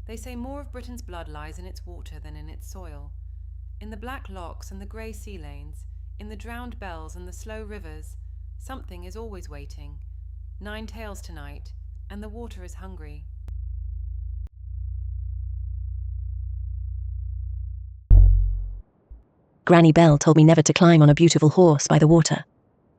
They say more of Britain's blood lies in its water than in its soil. In the black locks and the grey sea lanes, in the drowned bells and the slow rivers, something is always waiting. 9 tails tonight, and the water is hungry. Granny Bell told me never to climb on a beautiful horse by the water.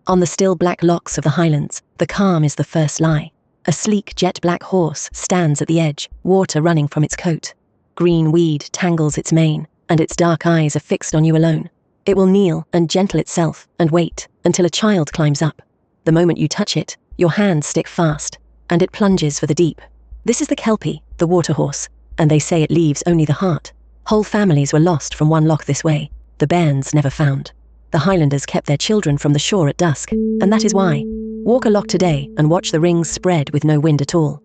On the still black locks of the Highlands, the calm is the first lie. A sleek jet-black horse stands at the edge, water running from its coat. Green weed tangles its mane, and its dark eyes are fixed on you alone. It will kneel and gentle itself and wait until a child climbs up. The moment you touch it, your hands stick fast, and it plunges for the deep. This is the Kelpie, the water horse, and they say it leaves only the heart. Whole families were lost from one loch this way, the bairns never found. The Highlanders kept their children from the shore at dusk, and that is why. Walk a loch today and watch the rings spread with no wind at all.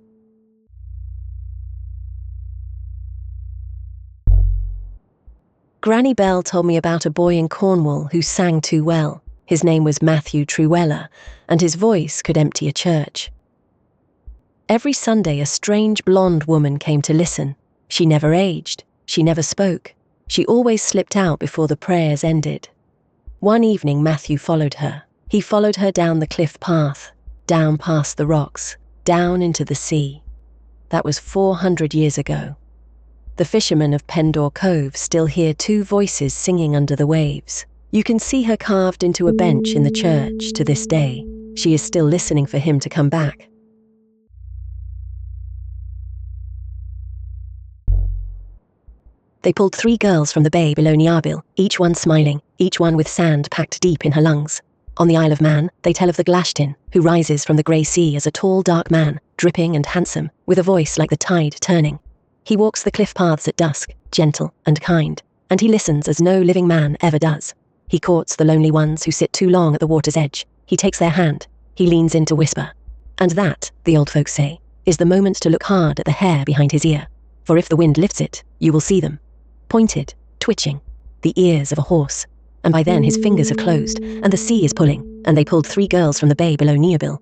Granny Bell told me about a boy in Cornwall who sang too well. His name was Matthew Truella, and his voice could empty a church. Every Sunday a strange blonde woman came to listen. She never aged, she never spoke. She always slipped out before the prayers ended. One evening Matthew followed her. He followed her down the cliff path, down past the rocks, down into the sea. That was 400 years ago. The fishermen of Pendor Cove still hear 2 voices singing under the waves. You can see her carved into a bench in the church to this day. She is still listening for him to come back. They pulled 3 girls from the bay below Niarbyl, each one smiling, each one with sand packed deep in her lungs. On the Isle of Man, they tell of the Glashtin, who rises from the grey sea as a tall, dark man, dripping and handsome, with a voice like the tide turning. He walks the cliff paths at dusk, gentle and kind, and he listens as no living man ever does. He courts the lonely ones who sit too long at the water's edge. He takes their hand. He leans in to whisper. And that, the old folks say, is the moment to look hard at the hair behind his ear. For if the wind lifts it, you will see them. Pointed, twitching, the ears of a horse. And by then his fingers have closed, and the sea is pulling, and they pulled 3 girls from the bay below Niarbyl.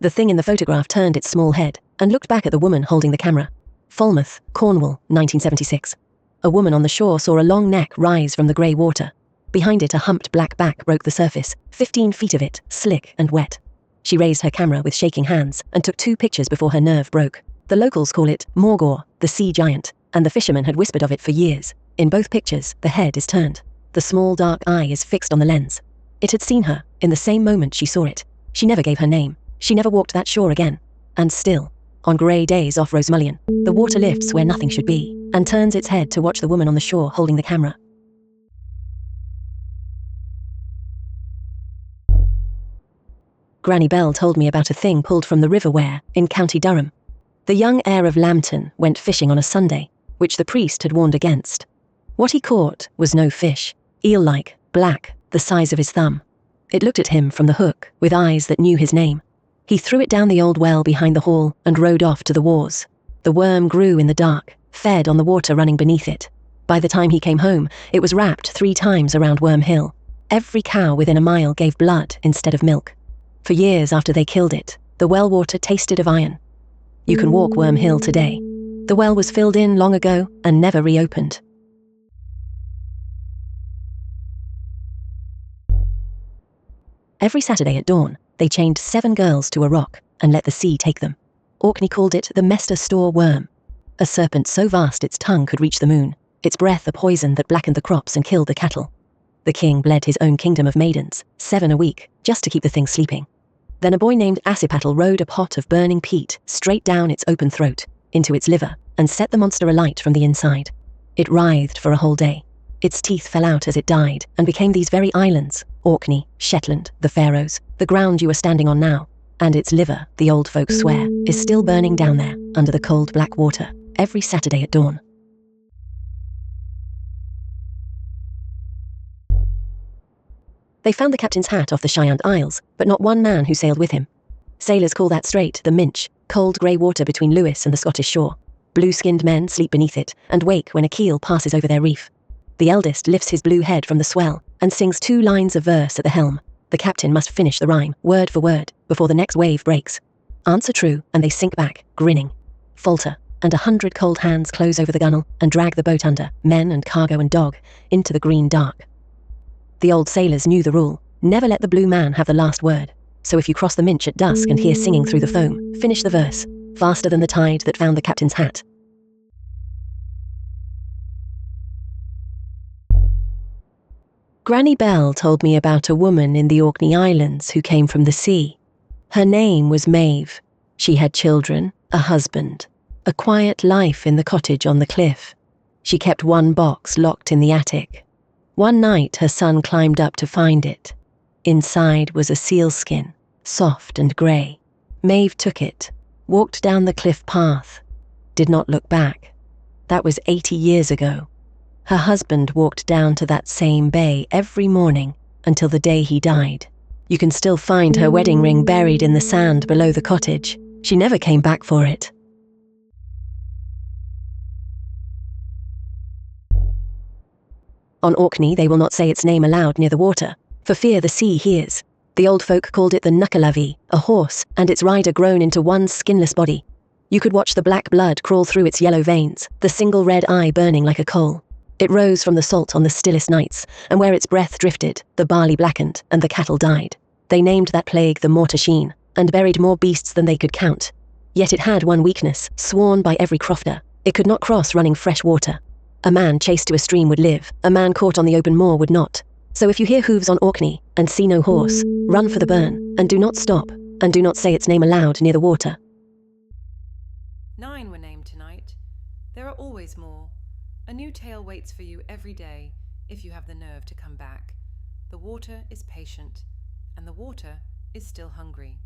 The thing in the photograph turned its small head, and looked back at the woman holding the camera. Falmouth, Cornwall, 1976. A woman on the shore saw a long neck rise from the grey water. Behind it a humped black back broke the surface, 15 feet of it, slick and wet. She raised her camera with shaking hands, and took 2 pictures before her nerve broke. The locals call it Morgor, the sea giant, and the fishermen had whispered of it for years. In both pictures, the head is turned. The small dark eye is fixed on the lens. It had seen her, in the same moment she saw it. She never gave her name. She never walked that shore again. And still, on grey days off Rosemullion, the water lifts where nothing should be, and turns its head to watch the woman on the shore holding the camera. Granny Bell told me about a thing pulled from the River Wear in County Durham. The young heir of Lambton went fishing on a Sunday, which the priest had warned against. What he caught was no fish, eel-like, black, the size of his thumb. It looked at him from the hook, with eyes that knew his name. He threw it down the old well behind the hall and rowed off to the wars. The worm grew in the dark, fed on the water running beneath it. By the time he came home, it was wrapped 3 times around Worm Hill. Every cow within a mile gave blood instead of milk. For years after they killed it, the well water tasted of iron. You can walk Worm Hill today. The well was filled in long ago and never reopened. Every Saturday at dawn, they chained 7 girls to a rock and let the sea take them. Orkney called it the Mester Store worm, a serpent so vast its tongue could reach the moon, its breath a poison that blackened the crops and killed the cattle. The king bled his own kingdom of maidens, 7 a week, just to keep the thing sleeping. Then a boy named Asipattle rode a pot of burning peat straight down its open throat, into its liver, and set the monster alight from the inside. It writhed for a whole day. Its teeth fell out as it died, and became these very islands, Orkney, Shetland, the Faroes, the ground you are standing on now. And its liver, the old folks swear, is still burning down there, under the cold black water, every Saturday at dawn. They found the captain's hat off the Cheyenne Isles, but not one man who sailed with him. Sailors call that strait the Minch, cold grey water between Lewis and the Scottish shore. Blue-skinned men sleep beneath it, and wake when a keel passes over their reef. The eldest lifts his blue head from the swell, and sings 2 lines of verse at the helm. The captain must finish the rhyme, word for word. before the next wave breaks. Answer true, and they sink back, grinning. Falter, and 100 cold hands close over the gunwale and drag the boat under, men and cargo and dog, into the green dark. The old sailors knew the rule: never let the blue man have the last word. So if you cross the Minch at dusk and hear singing through the foam, finish the verse, faster than the tide that found the captain's hat. Granny Bell told me about a woman in the Orkney Islands who came from the sea. Her name was Maeve. She had children, a husband, a quiet life in the cottage on the cliff. She kept one box locked in the attic. One night her son climbed up to find it. Inside was a sealskin, soft and grey. Maeve took it, walked down the cliff path, did not look back. That was 80 years ago. Her husband walked down to that same bay every morning until the day he died. You can still find her wedding ring buried in the sand below the cottage. She never came back for it. On Orkney, they will not say its name aloud near the water, for fear the sea hears. The old folk called it the Nukkalavi, a horse, and its rider grown into one skinless body. You could watch the black blood crawl through its yellow veins, the single red eye burning like a coal. It rose from the salt on the stillest nights, and where its breath drifted, the barley blackened, and the cattle died. They named that plague the Mortasheen, and buried more beasts than they could count. Yet it had one weakness, sworn by every crofter: it could not cross running fresh water. A man chased to a stream would live, a man caught on the open moor would not. So if you hear hooves on Orkney, and see no horse, run for the burn, and do not stop, and do not say its name aloud near the water. 9 were named tonight. There are always more. A new tale waits for you every day, if you have the nerve to come back. The water is patient, and the water is still hungry.